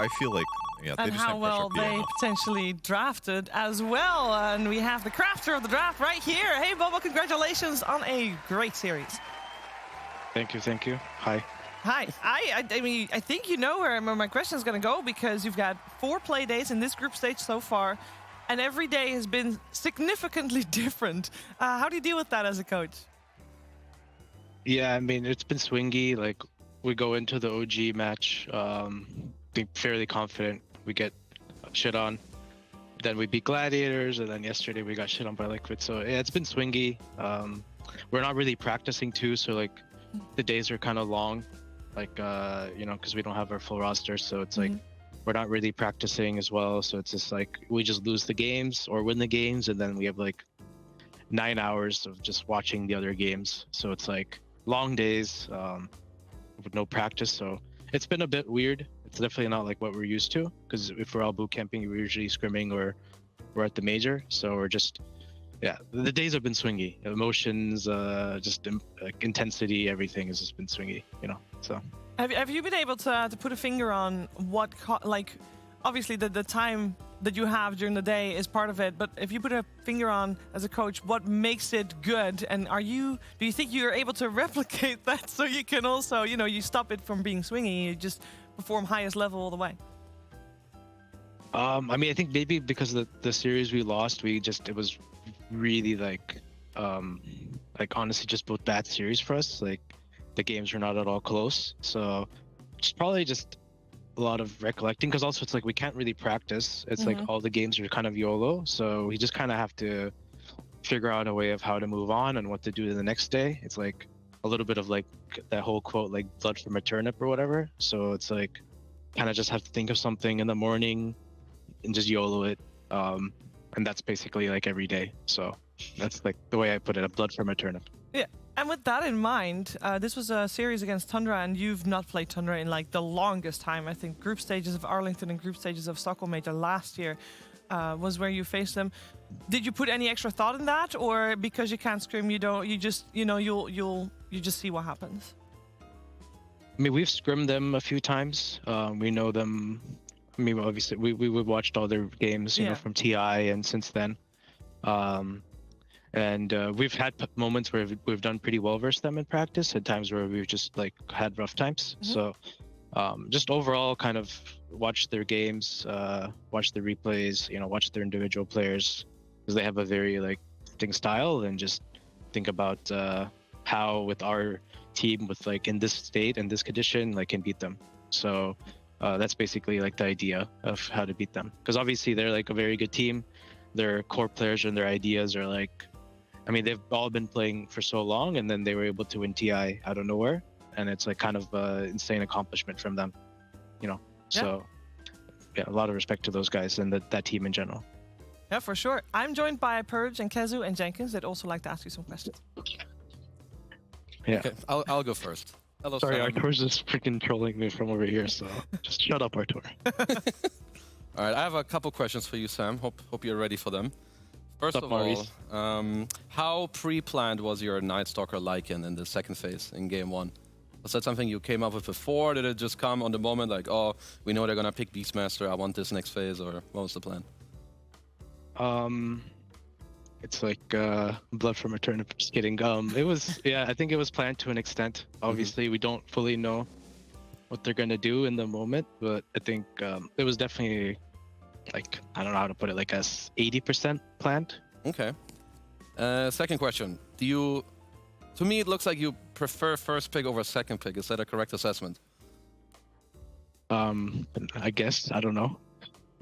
I feel like, yeah, they And just how didn't brush well up they enough. potentially drafted as well. And we have the crafter of the draft right here. Hey, Bulba, congratulations on a great series. Thank you, thank you. Hi. Hi. I mean, I think you know where my question is going to go, because you've got 4 play days in this group stage so far, and every day has been significantly different. How do you deal with that as a coach? Yeah, I mean, it's been swingy. Like, we go into the OG match, being fairly confident we get shit on. Then we beat Gladiators, and then yesterday we got shit on by Liquid. So yeah, it's been swingy. We're not really practicing too, so like the days are kind of long, like you know, because we don't have our full roster. So it's like we're not really practicing as well. So it's just like we just lose the games or win the games, and then we have like 9 hours of just watching the other games. So it's like long days with no practice. So it's been a bit weird. It's definitely not like what we're used to, because if we're all boot camping, we're usually scrimming or we're at the major. So we're just, yeah, the days have been swingy. Emotions, just like intensity, everything has just been swingy, you know. So Have you been able to put a finger on what, like, obviously the time that you have during the day is part of it, but if you put a finger on as a coach what makes it good, and do you think you're able to replicate that so you can also, you know, you stop it from being swingy, you just perform highest level all the way? I mean, I think maybe because of the series we lost, it was really like honestly just both bad series for us. Like the games were not at all close, so it's probably just a lot of recollecting, because also it's like we can't really practice. It's like all the games are kind of YOLO, so we just kind of have to figure out a way of how to move on and what to do the next day. It's like a little bit of like that whole quote, like blood from a turnip or whatever. So it's like kind of just have to think of something in the morning and just YOLO it, and that's basically like every day. So that's like the way I put it, a blood from a turnip. Yeah. And with that in mind, this was a series against Tundra, and you've not played Tundra in like the longest time. I think group stages of Arlington and group stages of Stockholm Major last year was where you faced them. Did you put any extra thought in that, or because you can't scrim, you just see what happens? I mean, we've scrimmed them a few times. We know them. I mean, obviously, we watched all their games, you know, from TI and since then. And we've had moments where we've done pretty well versus them in practice, at times where we've just like had rough times. So just overall kind of watch their games, watch the replays, you know, watch their individual players, because they have a very like distinct style, and just think about how with our team with like in this state and this condition like can beat them. So that's basically like the idea of how to beat them, because obviously they're like a very good team. Their core players and their ideas are like, I mean, they've all been playing for so long, and then they were able to win TI out of nowhere, and it's like kind of an insane accomplishment from them, you know. So yeah, a lot of respect to those guys and that team in general. Yeah, for sure. I'm joined by Purge and Kezu and Jenkins. They'd also like to ask you some questions. Yeah. Okay, I'll go first. Hello, Sorry, Sam. Artur's just freaking trolling me from over here, so just shut up, Artur. All right, I have a couple questions for you, Sam. Hope you're ready for them. First of all, how pre-planned was your Night Stalker Lycan in the second phase in game 1? Was that something you came up with before? Did it just come on the moment, like, oh, we know they're gonna pick Beastmaster, I want this next phase, or what was the plan? It's like blood from a turnip. Just kidding. It was, yeah, I think it was planned to an extent. Obviously, we don't fully know what they're gonna do in the moment, but I think it was definitely, like, I don't know how to put it, like as 80% planned. Okay. Second question. To me, it looks like you prefer first pick over second pick. Is that a correct assessment? I guess, I don't know.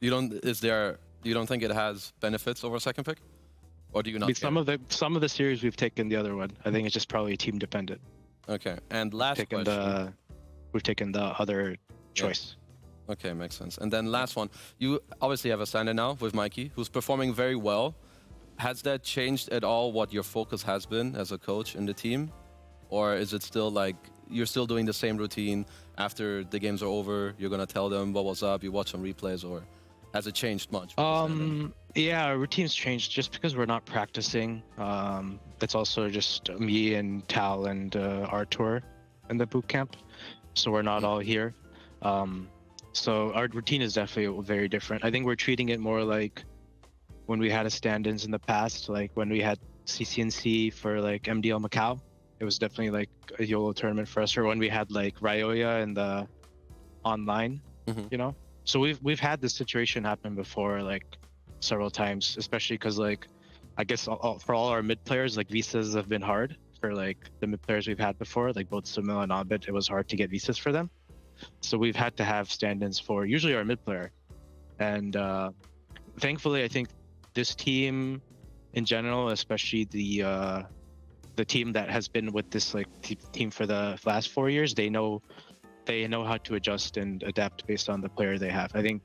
You don't think it has benefits over second pick? Or do you not? I mean, some of the series we've taken the other one. I think it's just probably team dependent. Okay. And last question. We've taken the other choice. Yeah. Okay, makes sense. And then last one. You obviously have a stand-in now with Mikey, who's performing very well. Has that changed at all what your focus has been as a coach in the team? Or is it still like you're still doing the same routine after the games are over? You're going to tell them what was up, you watch some replays, or has it changed much? Yeah, our routine's changed just because we're not practicing. That's also just me and Tal and Artur in the boot camp. So we're not all here. So our routine is definitely very different. I think we're treating it more like when we had a stand-ins in the past, like when we had CCNC for like MDL Macau. It was definitely like a YOLO tournament for us, or when we had like Ryoya in the online, you know. So we've had this situation happen before, like several times, especially because like I guess for all our mid players, like visas have been hard for like the mid players we've had before, like both Sumil and Abid. It was hard to get visas for them, so we've had to have stand-ins for usually our mid player, and thankfully I think this team in general, especially the team that has been with this like team for the last 4 years, they know how to adjust and adapt based on the player they have. I think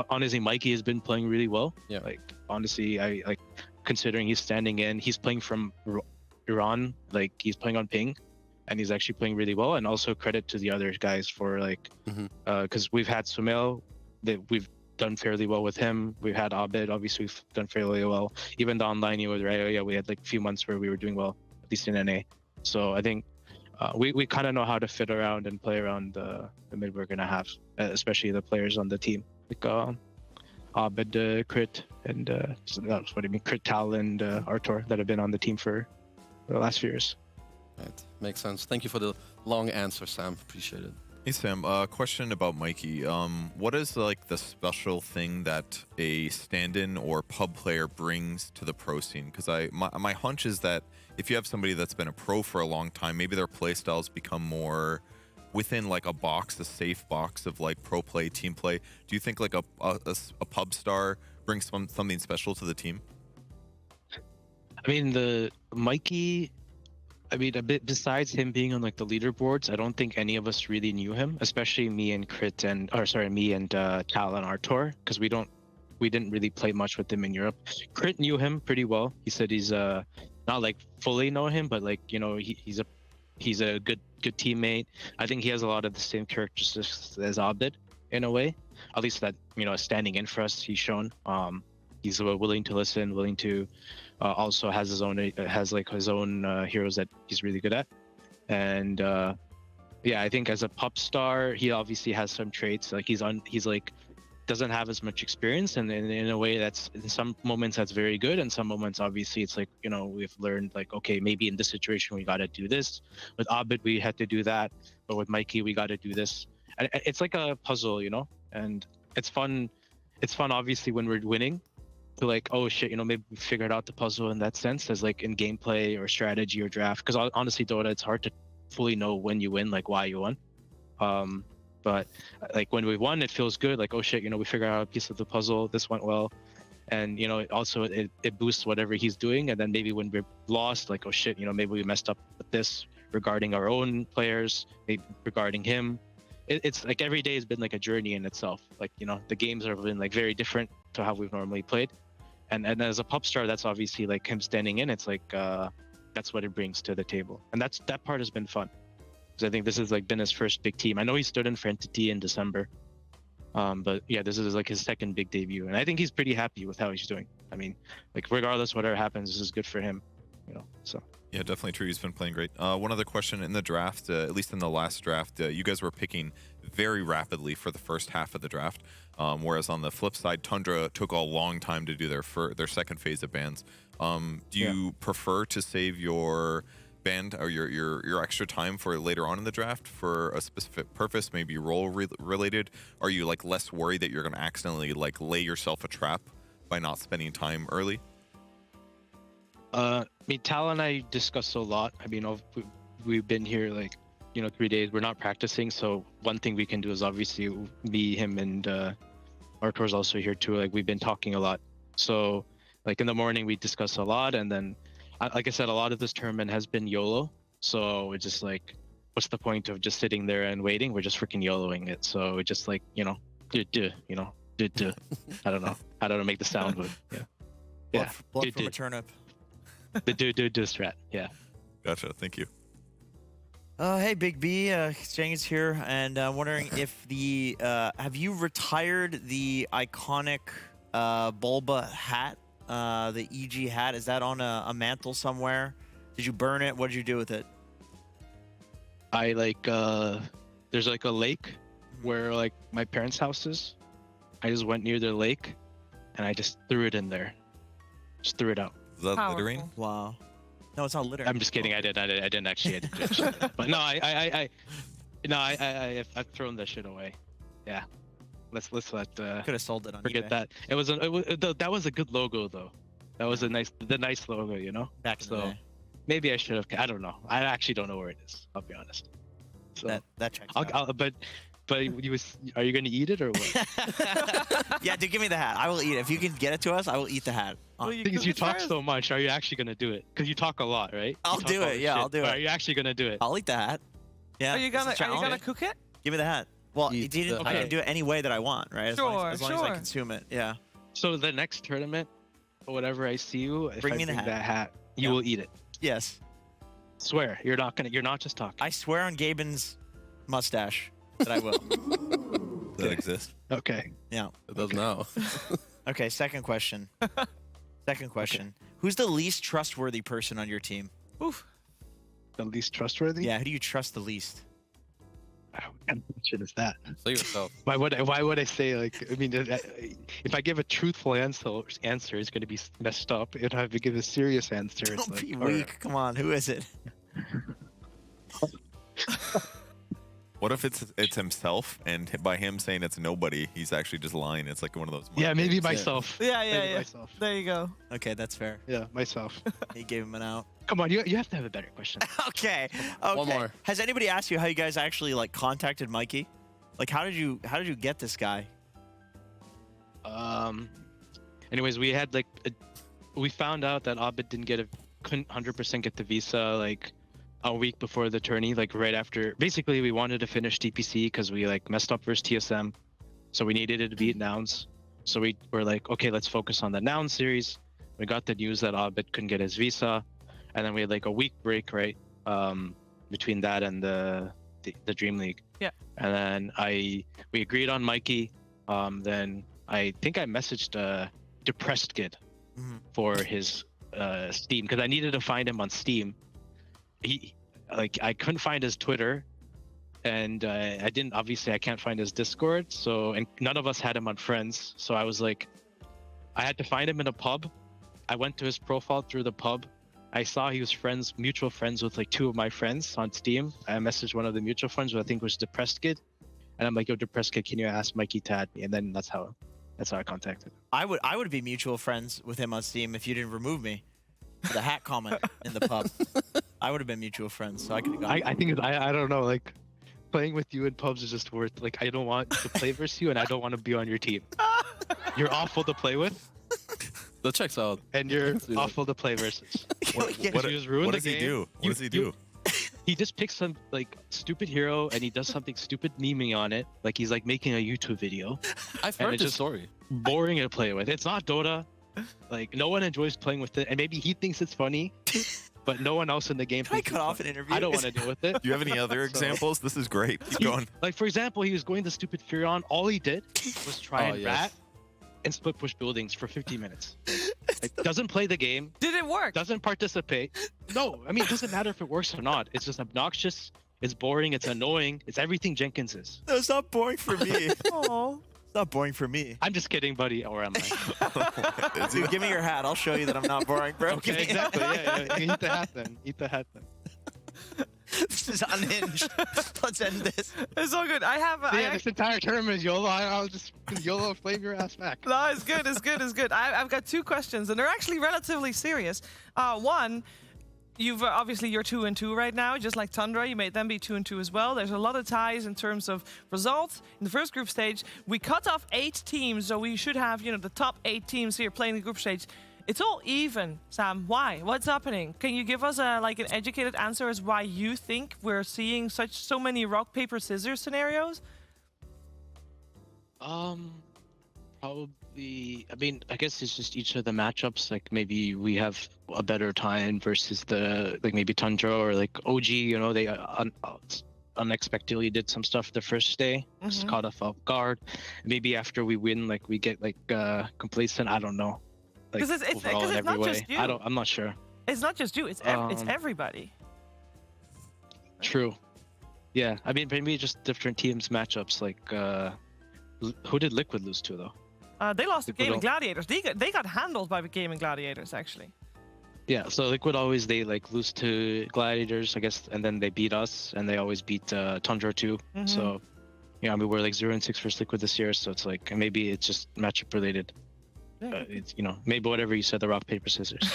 honestly Mikey has been playing really well. Yeah. Like honestly, I like considering he's standing in, he's playing from Iran, like he's playing on ping, and he's actually playing really well. And also credit to the other guys for like because we've had Sumil, that we've done fairly well with him. We've had Abid, obviously we've done fairly well. Even the online with Ryoya, we had like a few months where we were doing well, at least in NA. So I think we kind of know how to fit around and play around the mid we're gonna have, especially the players on the team like Abid, Crit, and so that's what I mean, Crit, Tal, and Artur that have been on the team for the last few years. Right. Makes sense. Thank you for the long answer, Sam. Appreciate it. Hey Sam, question about Mikey. What is like the special thing that a stand-in or pub player brings to the pro scene? Because my hunch is that if you have somebody that's been a pro for a long time, maybe their play styles become more within like a box, a safe box of like pro play, team play. Do you think like a pub star brings something special to the team? I mean, the Mikey, I mean, a bit besides him being on like the leaderboards, I don't think any of us really knew him, especially me and Crit and, or sorry, me and Tal and Artur, because we didn't really play much with him in Europe. Crit knew him pretty well. He said he's not like fully know him, but like, you know, he's a good teammate. I think he has a lot of the same characteristics as Abid in a way, at least that, you know, standing in for us, he's shown. He's willing to listen, willing to also has his own heroes that he's really good at. And yeah, I think as a pop star, he obviously has some traits, like he's like doesn't have as much experience, and in a way that's in some moments that's very good, and some moments obviously it's like, you know, we've learned like, okay, maybe in this situation we got to do this. With Abid we had to do that, but with Mikey we got to do this. And it's like a puzzle, you know, and it's fun obviously when we're winning to like, oh shit, you know, maybe we figured out the puzzle in that sense, as like in gameplay or strategy or draft, because honestly Dota, it's hard to fully know when you win, like why you won. But like when we won, it feels good, like, oh shit, you know, we figured out a piece of the puzzle, this went well. And you know, it boosts whatever he's doing. And then maybe when we're lost, like, oh shit, you know, maybe we messed up with this regarding our own players, maybe regarding him. It's like every day has been like a journey in itself. Like, you know, the games have been like very different to how we've normally played. And as a pop star, that's obviously like him standing in, it's like that's what it brings to the table. And that part has been fun, because I think this has like been his first big team. I know he stood in for Entity in December, but yeah, this is like his second big debut, and I think he's pretty happy with how he's doing. I mean, like regardless whatever happens, this is good for him, you know. So yeah, definitely true. He's been playing great. One other question: in the draft, at least in the last draft, you guys were picking very rapidly for the first half of the draft, whereas on the flip side, Tundra took a long time to do their second phase of bans. Do you prefer to save your band or your extra time for later on in the draft for a specific purpose, maybe role related? Are you like less worried that you're going to accidentally like lay yourself a trap by not spending time early? I mean, Tal and I discussed a lot. I mean, we've been here like, you know, 3 days. We're not practicing, so one thing we can do is obviously me, him, and Artur's also here too. Like we've been talking a lot. So like in the morning we discuss a lot, and then like I said, a lot of this tournament has been YOLO. So it's just like, what's the point of just sitting there and waiting? We're just freaking YOLOing it. So it's just like, you know, I don't know how to make the sound, but yeah. Blood from a turnip. The do strat. Yeah. Gotcha. Thank you. Hey, Big B, Jenkins here, and wondering if have you retired the iconic Bulba hat, the EG hat? Is that on a mantle somewhere? Did you burn it? What did you do with it? I like, there's like a lake where like my parents' house is. I just went near the lake, and I just threw it in there. Just threw it out. Is that Powerful. littering? Wow. No, it's not litter. I'm just kidding. I didn't actually. But no, I've thrown that shit away. Yeah. Let's let Could have sold it on forget eBay. that. That was a good logo though. That was the nice logo, you know. Back in the So day. maybe I should have. I don't know. I actually don't know where it is. I'll be honest. So That checks out. but are you gonna eat it or what? Yeah, dude, give me the hat. I will eat it. If you can get it to us, I will eat the hat. Will you Because cook you it talk first? so much, are you actually gonna do it? Because you talk a lot, right? I'll You talk do all it, this yeah, shit, I'll do but it. Are you actually gonna do it? I'll eat the hat. Yeah. Are you it's a gonna challenge. cook it? Give me the hat. Well, Eat you didn't, the I can hat. do it any way that I want, right? As long as I Sure. consume it. Yeah. So the next tournament, or whatever I see you, if Bring I me the bring hat. that hat, you Yeah. will eat it. Yes. Swear, you're not just talking. I swear on Gaben's mustache that I will. That exists. Okay. Yeah. It does now. Okay, second question. Second question. Who's the least trustworthy person on your team? Oof. The least trustworthy? Yeah, who do you trust the least? What kind of shit is that? Say yourself. Why would I say like? I mean, if I give a truthful answer, it's going to be messed up. If I have to give a serious answer, it's Don't like, be all right. weak. Come on, who is it? What if it's himself, and by him saying it's nobody, he's actually just lying? It's like one of those. Yeah, maybe games. myself. Yeah, Maybe myself. There you go. Okay, that's fair. Yeah, myself. He gave him an out. Come on, you have to have a better question. Okay. One Okay. more. Has anybody asked you how you guys actually like contacted Mikey? Like how did you get this guy? Anyways, we had like we found out that Abid couldn't 100% get the visa like a week before the tourney, like right after. Basically, we wanted to finish TPC because we like messed up versus TSM, so we needed it to beat Nouns. So we were like, okay, let's focus on the Nouns series. We got the news that Abid couldn't get his visa, and then we had like a week break, right, between that and the DreamLeague. Yeah. And then we agreed on Mikey. Then I think I messaged Depressed Kid Mhm. for his Steam because I needed to find him on Steam. I couldn't find his Twitter, and I can't find his Discord. So, and none of us had him on friends. So I was like, I had to find him in a pub. I went to his profile through the pub. I saw he was mutual friends with like two of my friends on Steam. I messaged one of the mutual friends, who I think was Depressed Kid, and I'm like, "Yo, Depressed Kid, can you ask Mikey to add me?" And then that's how I contacted him. I would be mutual friends with him on Steam if you didn't remove me for the hat comment in the pub. I would have been mutual friends, so I could have gone. I think I don't know, like playing with you in pubs is just worth, like, I don't want to play versus you, and I don't want to be on your team. You're awful to play with, That checks out. and you're Let's do that. awful to play versus. Yeah. You just ruined What the does he game. do? What You- does he do? He just picks some like stupid hero and he does something stupid memeing on it, like he's like making a YouTube video. I've And heard it this just- story. Boring to play with. It's not Dota. Like no one enjoys playing with it, and maybe he thinks it's funny, but no one else in the game Can I thinks cut it's off an funny. interview? I don't want to deal with it. Do you have any other So- examples? This is great. Keep He- going. Like for example, he was going to stupid Furion. All he did was try Oh, and yes. rat and split push buildings for 50 minutes. Like, doesn't play the game, Did it work? doesn't participate. No, I mean it doesn't matter if it works or not. It's just obnoxious. It's boring. It's annoying. It's everything Jenkins is. No, it's not boring for me. It's Oh. not boring for me. I'm just kidding, buddy. Or am I? Is he- Dude, give me your hat. I'll show you that I'm not boring, bro. Give Okay, me- exactly. Yeah. Eat the hat then. Eat the hat then. This is unhinged. Let's end this. It's all good. I have. Yeah, this entire tournament is YOLO. I'll just YOLO flame your ass back. No, it's good. It's good. It's good. I've got two questions, and they're actually relatively serious. One, you've obviously you're 2-2 right now, just like Tundra. You made them be 2-2 as well. There's a lot of ties in terms of results. In the first group stage, we cut off 8 teams, so we should have the top 8 teams here playing the group stage. It's all even, Sam. Why? What's happening? Can you give us an educated answer as why you think we're seeing so many rock paper scissors scenarios? Probably. I mean, I guess it's just each of the matchups. Like maybe we have a better time versus maybe Tundra or like OG. They unexpectedly did some stuff the first day, just caught us off guard. Maybe after we win, like we get complacent. I don't know. Like 'Cause it's overall 'cause in it's every not way. just you. I'm not sure. It's not just you. It's Um, everybody. True. Yeah, I mean, maybe just different teams matchups. Like, who did Liquid lose to though? They lost to Liquid Gaming don't- Gladiators. They got handled by the Gaming Gladiators, actually. Yeah, so Liquid always they like lose to Gladiators, I guess, and then they beat us, and they always beat Tundra too. So, yeah, I mean, we're like 0-6 versus Liquid this year, so it's like maybe it's just matchup related. Yeah. It's maybe whatever you said, the rock paper scissors.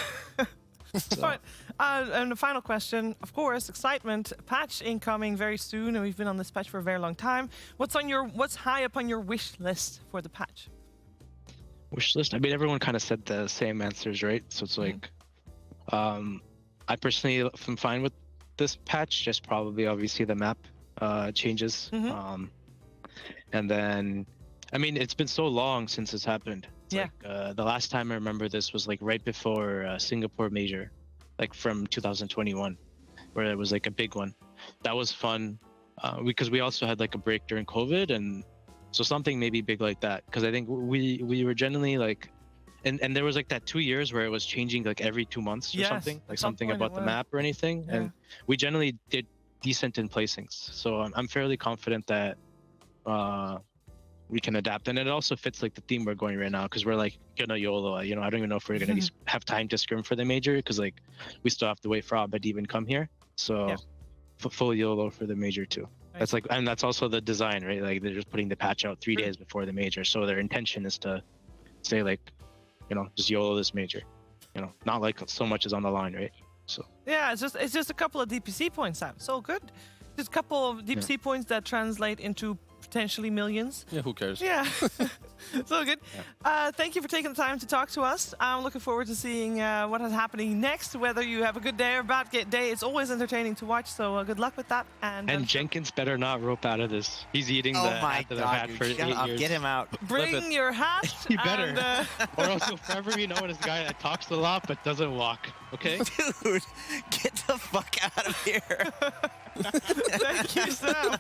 So, Right. And the final question, of course, excitement. Patch incoming very soon, and we've been on this patch for a very long time. What's high up on your wish list for the patch? wish list. I mean, everyone kind of said the same answers, right? So it's like, I personally am fine with this patch. Just probably obviously the map changes. And then, I mean, it's been so long since this happened. It's Yeah. like, the last time I remember this was like right before Singapore Major, like from 2021, where it was like a big one. That was fun because we also had like a break during COVID, and so something maybe big like that. Because I think we were generally like, and there was like that 2 years where it was changing like every 2 months or Yes, something, at like some something point it about the was. map or anything. Yeah. And we generally did decent in placings, so I'm fairly confident that we can adapt, and it also fits like the theme we're going right now, because we're like gonna YOLO. I don't even know if we're gonna have time to scrim for the major, because like we still have to wait for Abed to even come here. So Yeah. full YOLO for the major too. That's like, and that's also the design, right? Like they're just putting the patch out 3 days before the major, so their intention is to say like, just YOLO this major. Not like so much is on the line, right? So Yeah, it's just a couple of DPC points, Sam. So good. Just a couple of DPC points that translate into potentially millions. Yeah, who cares? Yeah. So good. Thank you for taking the time to talk to us. I'm looking forward to seeing what is happening next, whether you have a good day or bad day. It's always entertaining to watch, so good luck with that. And Jenkins better not rope out of this. He's eating Oh the my hat that I've god, had dude, for shut 8 up. years. Get him out. bring your hat. You better. And, Or else you'll forever be known as the guy that talks a lot but doesn't walk. Okay? Dude, get the fuck out of here. thank you, Sam.